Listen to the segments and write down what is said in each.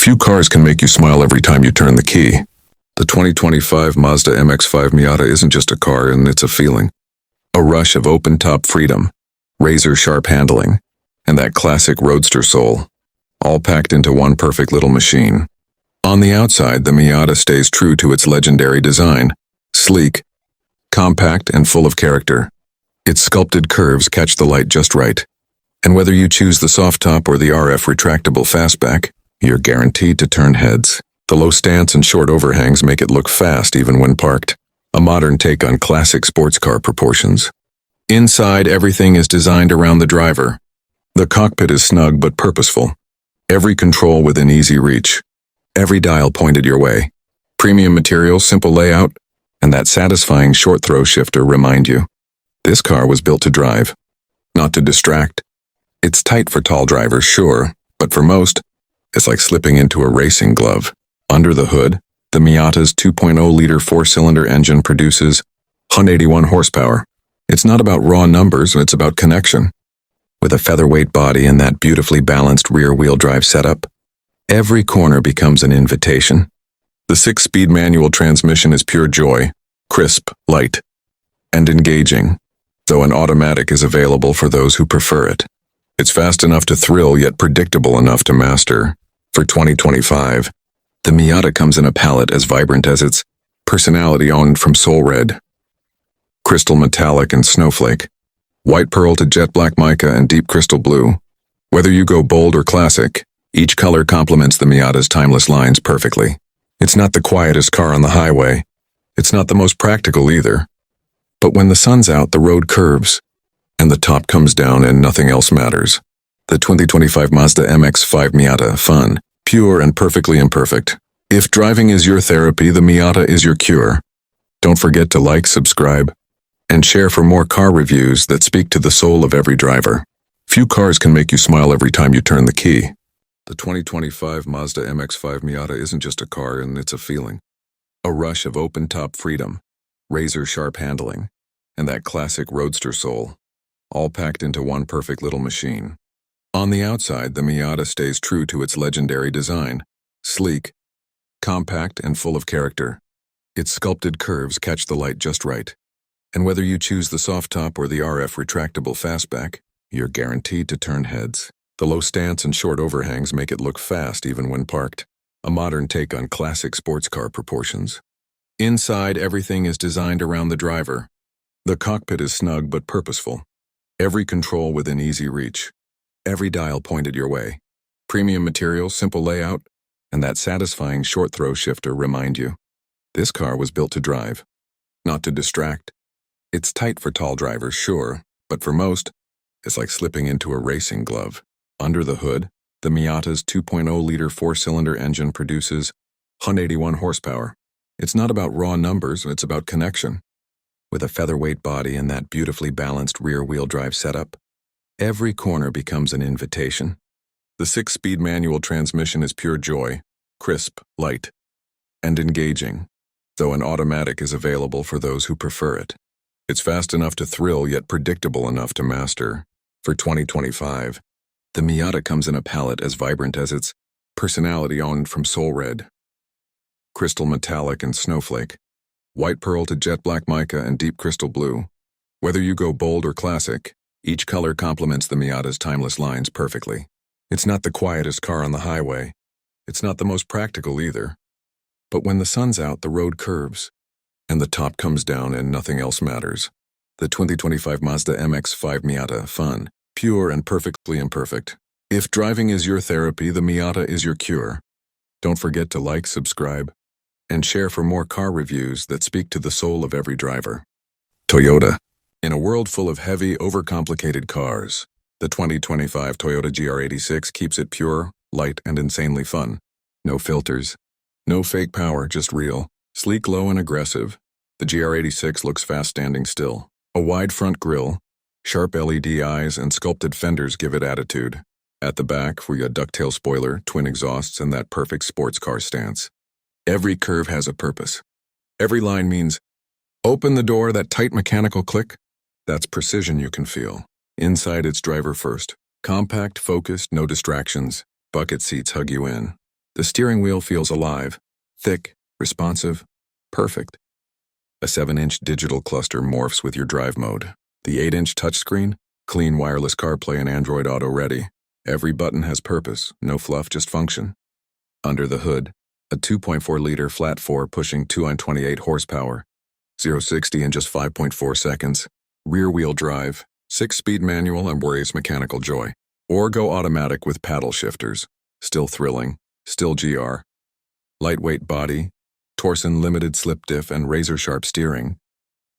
Few cars can make you smile every time you turn the key. The 2025 Mazda MX-5 Miata isn't just a car, and it's a feeling. A rush of open-top freedom, razor-sharp handling, and that classic roadster soul, all packed into one perfect little machine. On the outside, the Miata stays true to its legendary design, sleek, compact, and full of character. Its sculpted curves catch the light just right, and whether you choose the soft top or the RF retractable fastback, you're guaranteed to turn heads. The low stance and short overhangs make it look fast even when parked, a modern take on classic sports car proportions. Inside, everything is designed around the driver. The cockpit is snug but purposeful. Every control within easy reach. Every dial pointed your way. Premium materials, simple layout, and that satisfying short-throw shifter remind you. This car was built to drive, not to distract. It's tight for tall drivers, sure, but for most, it's like slipping into a racing glove. Under the hood, the Miata's 2.0-liter four-cylinder engine produces 181 horsepower. It's not about raw numbers, it's about connection. With a featherweight body and that beautifully balanced rear-wheel drive setup, every corner becomes an invitation. The 6-speed manual transmission is pure joy, crisp, light, and engaging, though an automatic is available for those who prefer it. It's fast enough to thrill, yet predictable enough to master. For 2025, the Miata comes in a palette as vibrant as its personality, owned from Soul Red, crystal metallic and snowflake, white pearl to jet black mica and deep crystal blue. Whether you go bold or classic, each color complements the Miata's timeless lines perfectly. It's not the quietest car on the highway. It's not the most practical either. But when the sun's out, the road curves, and the top comes down and nothing else matters. The 2025 Mazda MX-5 Miata, fun, pure and perfectly imperfect. If driving is your therapy, the Miata is your cure. Don't forget to like, subscribe, and share for more car reviews that speak to the soul of every driver. Few cars can make you smile every time you turn the key. The 2025 Mazda MX-5 Miata isn't just a car, and it's a feeling. A rush of open-top freedom, razor-sharp handling, and that classic roadster soul, all packed into one perfect little machine. On the outside, the Miata stays true to its legendary design, sleek, compact, and full of character. Its sculpted curves catch the light just right, and whether you choose the soft top or the RF retractable fastback, you're guaranteed to turn heads. The low stance and short overhangs make it look fast even when parked, a modern take on classic sports car proportions. Inside, everything is designed around the driver. The cockpit is snug but purposeful. Every control within easy reach. Every dial pointed your way. Premium materials, simple layout, and that satisfying short-throw shifter remind you. This car was built to drive, not to distract. It's tight for tall drivers, sure, but for most, it's like slipping into a racing glove. Under the hood, the Miata's 2.0-liter four-cylinder engine produces 181 horsepower. It's not about raw numbers, it's about connection. With a featherweight body and that beautifully balanced rear-wheel drive setup, every corner becomes an invitation. The 6-speed manual transmission is pure joy, crisp, light, and engaging, though an automatic is available for those who prefer it. It's fast enough to thrill, yet predictable enough to master. For 2025, the Miata comes in a palette as vibrant as its personality, owned from Soul Red, crystal metallic and snowflake, white pearl to jet black mica and deep crystal blue. Whether you go bold or classic, each color complements the Miata's timeless lines perfectly. It's not the quietest car on the highway. It's not the most practical either. But when the sun's out, the road curves, and the top comes down and nothing else matters. The 2025 Mazda MX-5 Miata, fun, pure and perfectly imperfect. If driving is your therapy, the Miata is your cure. Don't forget to like, subscribe, and share for more car reviews that speak to the soul of every driver. Toyota. In a world full of heavy, overcomplicated cars, the 2025 Toyota GR86 keeps it pure, light, and insanely fun. No filters, no fake power, just real. Sleek, low, and aggressive, the GR86 looks fast standing still. A wide front grille, sharp LED eyes, and sculpted fenders give it attitude. At the back, we got ducktail spoiler, twin exhausts, and that perfect sports car stance. Every curve has a purpose. Every line means, open the door, that tight mechanical click. That's precision you can feel. Inside, it's driver first. Compact, focused, no distractions. Bucket seats hug you in. The steering wheel feels alive, thick, responsive, perfect. A 7-inch digital cluster morphs with your drive mode. The 8-inch touchscreen, clean wireless CarPlay and Android Auto ready. Every button has purpose, no fluff, just function. Under the hood, a 2.4-liter flat-4 pushing 228 horsepower, 0-60 in just 5.4 seconds. Rear-wheel drive, 6-speed manual embrace mechanical joy. Or go automatic with paddle shifters. Still thrilling, still GR. Lightweight body, Torsen limited slip diff and razor-sharp steering.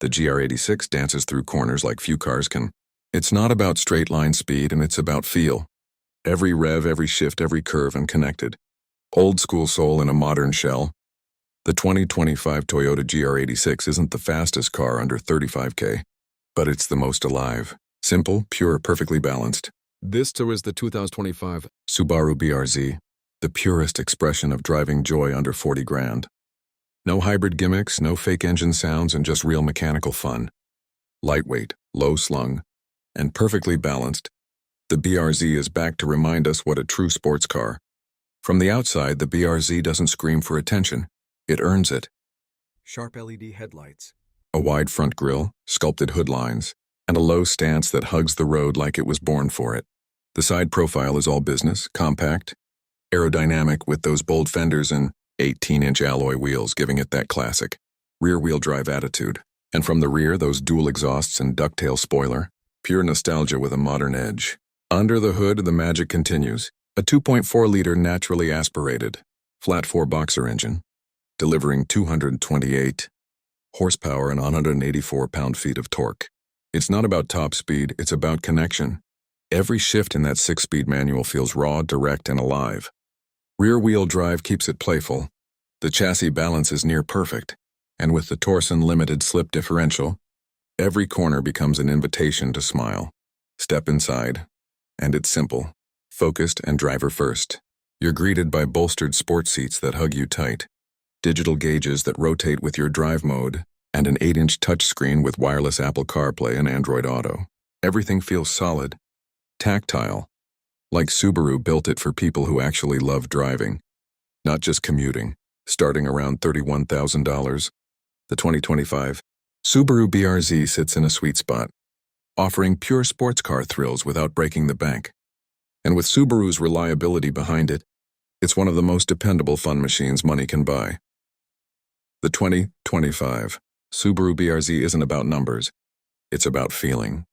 The GR86 dances through corners like few cars can. It's not about straight-line speed, and it's about feel. Every rev, every shift, every curve, and connected. Old-school soul in a modern shell. The 2025 Toyota GR86 isn't the fastest car under $35K, but it's the most alive. Simple, pure, perfectly balanced. This too is the 2025 Subaru BRZ, the purest expression of driving joy under 40 grand. No hybrid gimmicks, no fake engine sounds, and just real mechanical fun. Lightweight, low-slung, and perfectly balanced, the BRZ is back to remind us what a true sports car. From the outside, the BRZ doesn't scream for attention. It earns it. Sharp LED headlights, a wide front grille, sculpted hood lines, and a low stance that hugs the road like it was born for it. The side profile is all business, compact, aerodynamic with those bold fenders and 18-inch alloy wheels giving it that classic rear-wheel drive attitude. And from the rear, those dual exhausts and ducktail spoiler, pure nostalgia with a modern edge. Under the hood, the magic continues. A 2.4-liter naturally aspirated, flat-4 boxer engine, delivering 228 horsepower and 184 pound-feet of torque. It's not about top speed, it's about connection. Every shift in that 6-speed manual feels raw, direct, and alive. Rear-wheel drive keeps it playful. The chassis balance is near perfect, and with the Torsen limited slip differential, every corner becomes an invitation to smile. Step inside, and it's simple, focused, and driver first. You're greeted by bolstered sport seats that hug you tight, digital gauges that rotate with your drive mode, and an 8-inch touchscreen with wireless Apple CarPlay and Android Auto. Everything feels solid, tactile, like Subaru built it for people who actually love driving, not just commuting. Starting around $31,000, the 2025 Subaru BRZ sits in a sweet spot, offering pure sports car thrills without breaking the bank. And with Subaru's reliability behind it, it's one of the most dependable fun machines money can buy. The 2025 Subaru BRZ isn't about numbers, it's about feeling.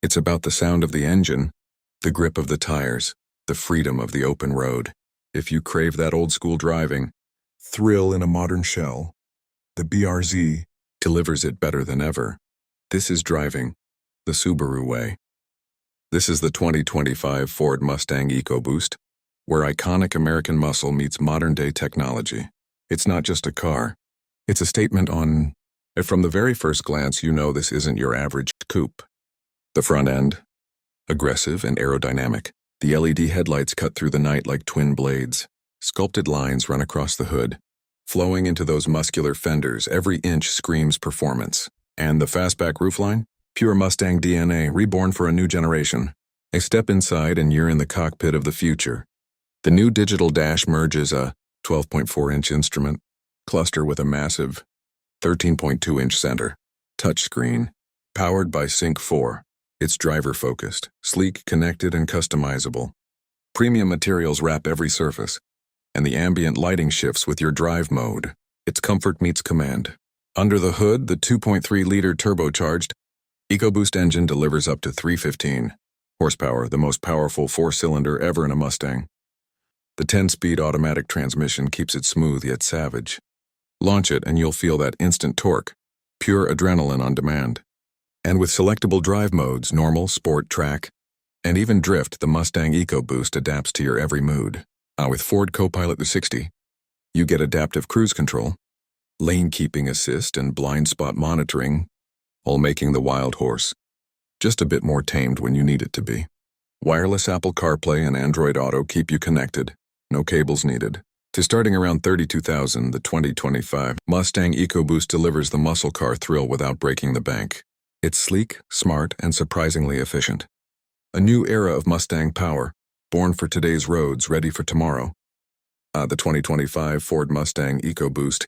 It's about the sound of the engine, the grip of the tires, the freedom of the open road. If you crave that old-school driving, thrill in a modern shell, the BRZ delivers it better than ever. This is driving the Subaru way. This is the 2025 Ford Mustang EcoBoost, where iconic American muscle meets modern-day technology. It's not just a car. It's a statement on... From the very first glance, you know this isn't your average coupe. The front end, aggressive and aerodynamic. The LED headlights cut through the night like twin blades. Sculpted lines run across the hood. Flowing into those muscular fenders, every inch screams performance. And the fastback roofline? Pure Mustang DNA, reborn for a new generation. A step inside and you're in the cockpit of the future. The new digital dash merges a 12.4-inch instrument cluster with a massive 13.2-inch center touchscreen, powered by Sync 4. It's driver-focused, sleek, connected, and customizable. Premium materials wrap every surface, and the ambient lighting shifts with your drive mode. It's comfort meets command. Under the hood, the 2.3-liter turbocharged EcoBoost engine delivers up to 315 horsepower, the most powerful 4-cylinder ever in a Mustang. The 10-speed automatic transmission keeps it smooth yet savage. Launch it and you'll feel that instant torque, pure adrenaline on demand. And with selectable drive modes, normal, sport, track, and even drift, the Mustang EcoBoost adapts to your every mood. With Ford Copilot 360, you get adaptive cruise control, lane keeping assist, and blind spot monitoring, all making the wild horse just a bit more tamed when you need it to be. Wireless Apple CarPlay and Android Auto keep you connected, no cables needed. To starting around $32,000, the 2025 Mustang EcoBoost delivers the muscle car thrill without breaking the bank. It's sleek, smart, and surprisingly efficient. A new era of Mustang power, born for today's roads, ready for tomorrow. The 2025 Ford Mustang EcoBoost,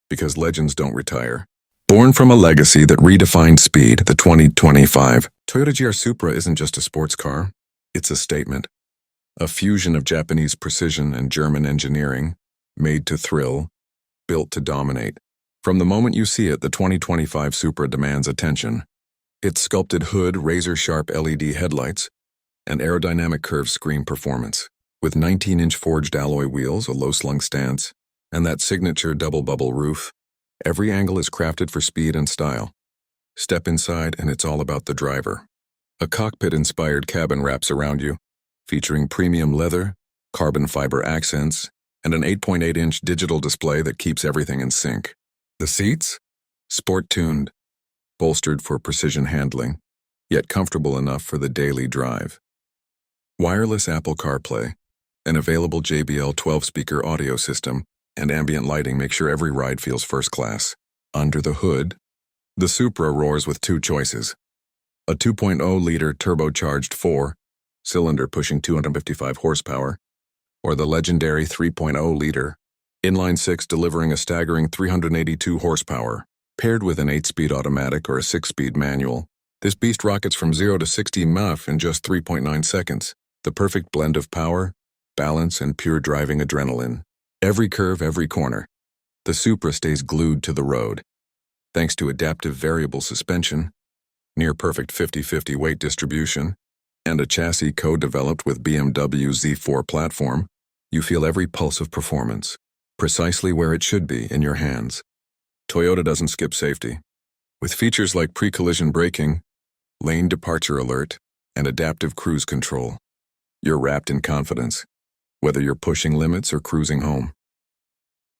because legends don't retire. Born from a legacy that redefined speed, the 2025 Toyota GR Supra isn't just a sports car. It's a statement. A fusion of Japanese precision and German engineering, made to thrill, built to dominate. From the moment you see it, the 2025 Supra demands attention. Its sculpted hood, razor-sharp LED headlights, and aerodynamic curves scream performance. With 19-inch forged alloy wheels, a low-slung stance, and that signature double-bubble roof, every angle is crafted for speed and style. Step inside and it's all about the driver. A cockpit-inspired cabin wraps around you, featuring premium leather, carbon fiber accents, and an 8.8-inch digital display that keeps everything in sync. The seats? Sport-tuned, bolstered for precision handling, yet comfortable enough for the daily drive. Wireless Apple CarPlay, an available JBL 12-speaker audio system, and ambient lighting make sure every ride feels first class. Under the hood, the Supra roars with two choices. A 2.0-liter turbocharged 4-cylinder pushing 255 horsepower, or the legendary 3.0-liter inline-6 delivering a staggering 382 horsepower. Paired with an 8-speed automatic or a 6-speed manual, this beast rockets from 0 to 60 mph in just 3.9 seconds. The perfect blend of power, balance, and pure driving adrenaline. Every curve, every corner, the Supra stays glued to the road. Thanks to adaptive variable suspension, near-perfect 50-50 weight distribution, and a chassis co-developed with BMW Z4 platform, you feel every pulse of performance, precisely where it should be in your hands. Toyota doesn't skip safety. With features like pre-collision braking, lane departure alert, and adaptive cruise control, you're wrapped in confidence, whether you're pushing limits or cruising home.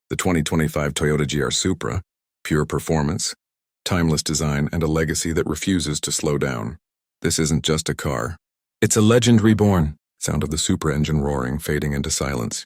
The 2025 Toyota GR Supra, pure performance, timeless design, and a legacy that refuses to slow down. This isn't just a car. It's a legend reborn. Sound of the Supra engine roaring, fading into silence.